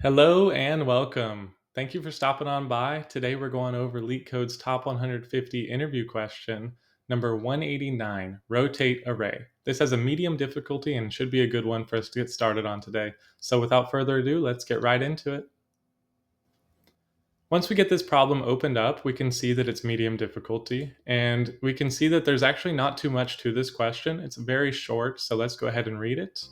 Hello and welcome. Thank you for stopping on by. Today we're going over Leetcode's top 150 interview question, number 189, rotate array. This has a medium difficulty and should be a good one for us to get started on today. So without further ado, let's get right into it. Once we get this problem opened up, we can see that it's medium difficulty, and we can see that there's actually not too much to this question. It's very short, so let's go ahead and read it.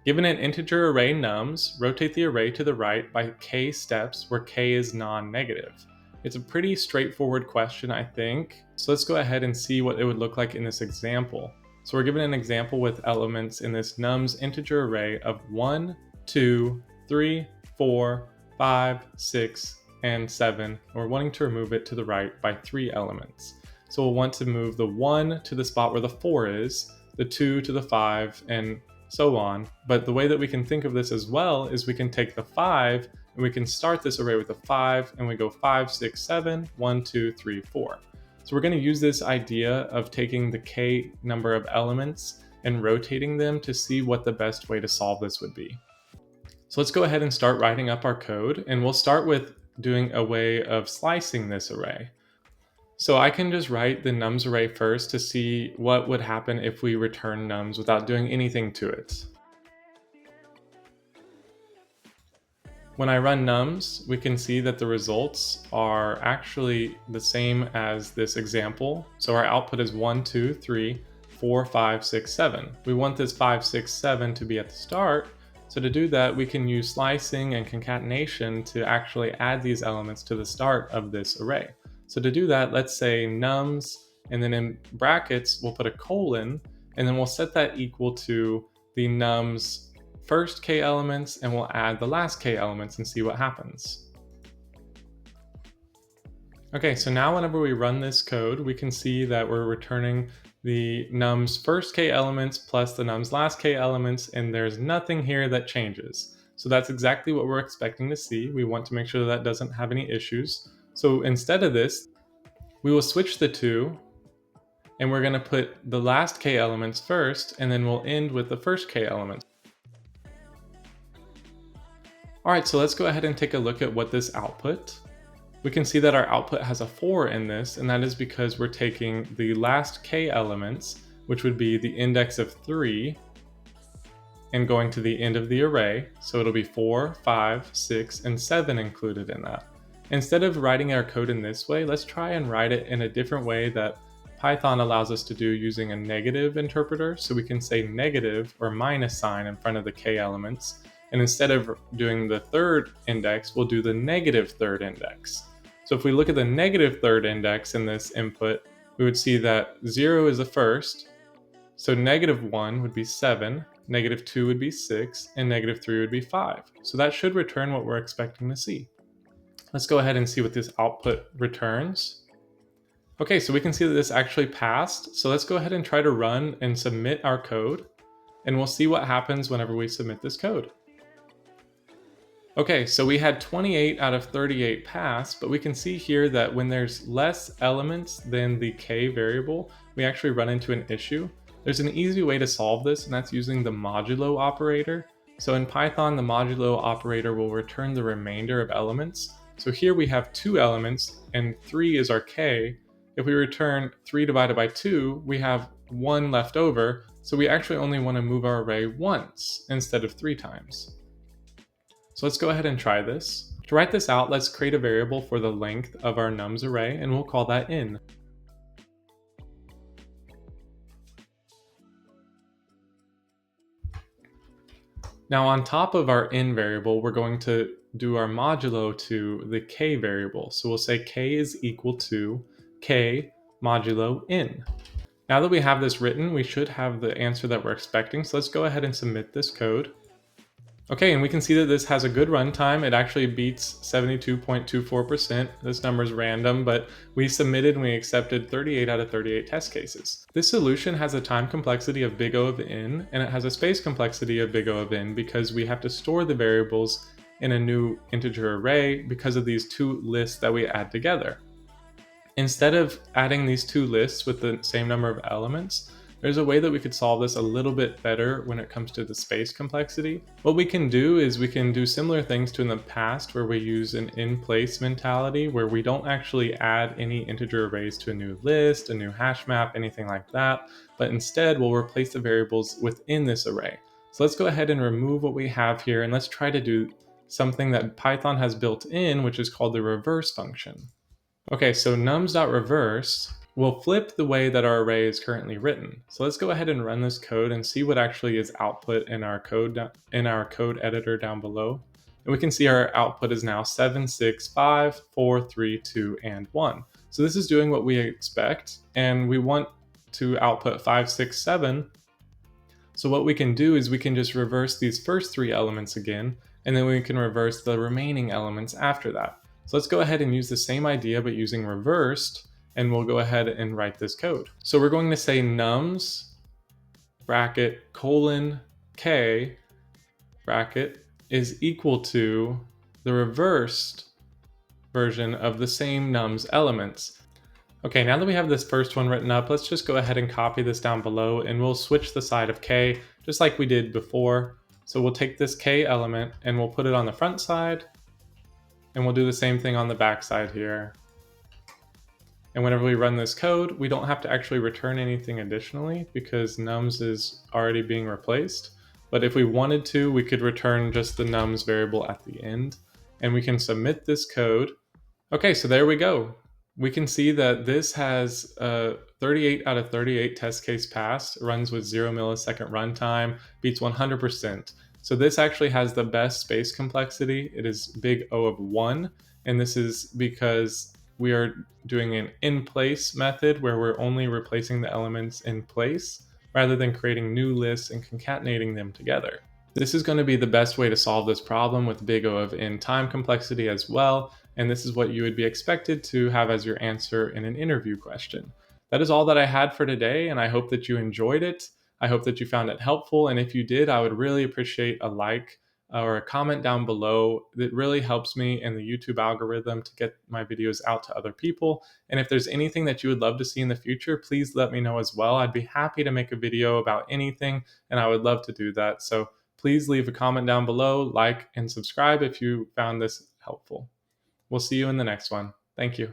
Given an integer array nums, rotate the array to the right by k steps where k is non-negative. It's a pretty straightforward question, I think. So let's go ahead and see what it would look like in this example. So we're given an example with elements in this nums integer array of 1, 2, 3, 4, 5, 6, and 7. We're wanting to remove it to the right by 3 elements. So we'll want to move the 1 to the spot where the 4 is, the 2 to the 5, and so on. But the way that we can think of this as well is we can take the 5 and we can start this array with a 5 and we go 5, 6, 7, 1, 2, 3, 4. So we're going to use this idea of taking the k number of elements and rotating them to see what the best way to solve this would be. So let's go ahead and start writing up our code, and we'll start with doing a way of slicing this array. So I can just write the nums array first to see what would happen if we return nums without doing anything to it. When I run nums, we can see that the results are actually the same as this example. So our output is 1, 2, 3, 4, 5, 6, 7. We want this 5, 6, 7 to be at the start. So to do that, we can use slicing and concatenation to actually add these elements to the start of this array. So to do that, let's say nums, and then in brackets, we'll put a colon, and then we'll set that equal to the nums first k elements, and we'll add the last k elements and see what happens. Okay, so now whenever we run this code, we can see that we're returning the nums first k elements plus the nums last k elements, and there's nothing here that changes. So that's exactly what we're expecting to see. We want to make sure that doesn't have any issues. So instead of this, we will switch the two, and we're going to put the last k elements first, and then we'll end with the first k elements. All right, so let's go ahead and take a look at what this output. We can see that our output has a 4 in this, and that is because we're taking the last k elements, which would be the index of 3, and going to the end of the array. So it'll be 4, 5, 6, and 7 included in that. Instead of writing our code in this way, let's try and write it in a different way that Python allows us to do using a negative interpreter. So we can say negative or minus sign in front of the k elements. And instead of doing the third index, we'll do the negative third index. So if we look at the negative third index in this input, we would see that 0 is the first. So negative 1 would be 7, negative 2 would be 6, and negative 3 would be 5. So that should return what we're expecting to see. Let's go ahead and see what this output returns. Okay, so we can see that this actually passed. So let's go ahead and try to run and submit our code, and we'll see what happens whenever we submit this code. Okay, so we had 28 out of 38 pass, but we can see here that when there's less elements than the k variable, we actually run into an issue. There's an easy way to solve this, and that's using the modulo operator. So in Python, the modulo operator will return the remainder of elements. So here we have 2 elements, and 3 is our k. If we return 3 divided by 2, we have 1 left over, so we actually only want to move our array once instead of 3 times. So let's go ahead and try this. To write this out, let's create a variable for the length of our nums array, and we'll call that in. Now on top of our in variable, we're going to do our modulo to the k variable. So we'll say k is equal to k modulo in. Now that we have this written, we should have the answer that we're expecting. So let's go ahead and submit this code. Okay, and we can see that this has a good runtime. It actually beats 72.24%. This number is random, but we submitted and we accepted 38 out of 38 test cases. This solution has a time complexity of big O of n, and it has a space complexity of big O of n because we have to store the variables in a new integer array because of these 2 lists that we add together. Instead of adding these 2 lists with the same number of elements, there's a way that we could solve this a little bit better when it comes to the space complexity. What we can do is we can do similar things to in the past where we use an in-place mentality where we don't actually add any integer arrays to a new list, a new hash map, anything like that, but instead we'll replace the variables within this array. So let's go ahead and remove what we have here and let's try to do something that Python has built in, which is called the reverse function. Okay, so nums.reverse will flip the way that our array is currently written. So let's go ahead and run this code and see what actually is output in our code editor down below. And we can see our output is now 7, 6, 5, 4, 3, 2, and 1. So this is doing what we expect, and we want to output 5, 6, 7. So what we can do is we can just reverse these first three elements again, and then we can reverse the remaining elements after that. So let's go ahead and use the same idea but using reversed, and we'll go ahead and write this code. So we're going to say nums bracket colon k bracket is equal to the reversed version of the same nums elements. Okay, now that we have this first one written up, let's just go ahead and copy this down below and we'll switch the side of k just like we did before. So we'll take this k element and we'll put it on the front side, and we'll do the same thing on the back side here. And whenever we run this code, we don't have to actually return anything additionally because nums is already being replaced. But if we wanted to, we could return just the nums variable at the end, and we can submit this code. Okay, so there we go. We can see that this has 38 out of 38 test case passed, runs with 0 millisecond runtime, beats 100%. So this actually has the best space complexity. It is big O of 1, and this is because we are doing an in-place method where we're only replacing the elements in place rather than creating new lists and concatenating them together. This is going to be the best way to solve this problem with big O of n time complexity as well, and this is what you would be expected to have as your answer in an interview question. That is all that I had for today, and I hope that you enjoyed it. I hope that you found it helpful, and if you did, I would really appreciate a like or a comment down below. That really helps me in the YouTube algorithm to get my videos out to other people. And if there's anything that you would love to see in the future, please let me know as well. I'd be happy to make a video about anything, and I would love to do that. So please leave a comment down below, like, and subscribe if you found this helpful. We'll see you in the next one. Thank you.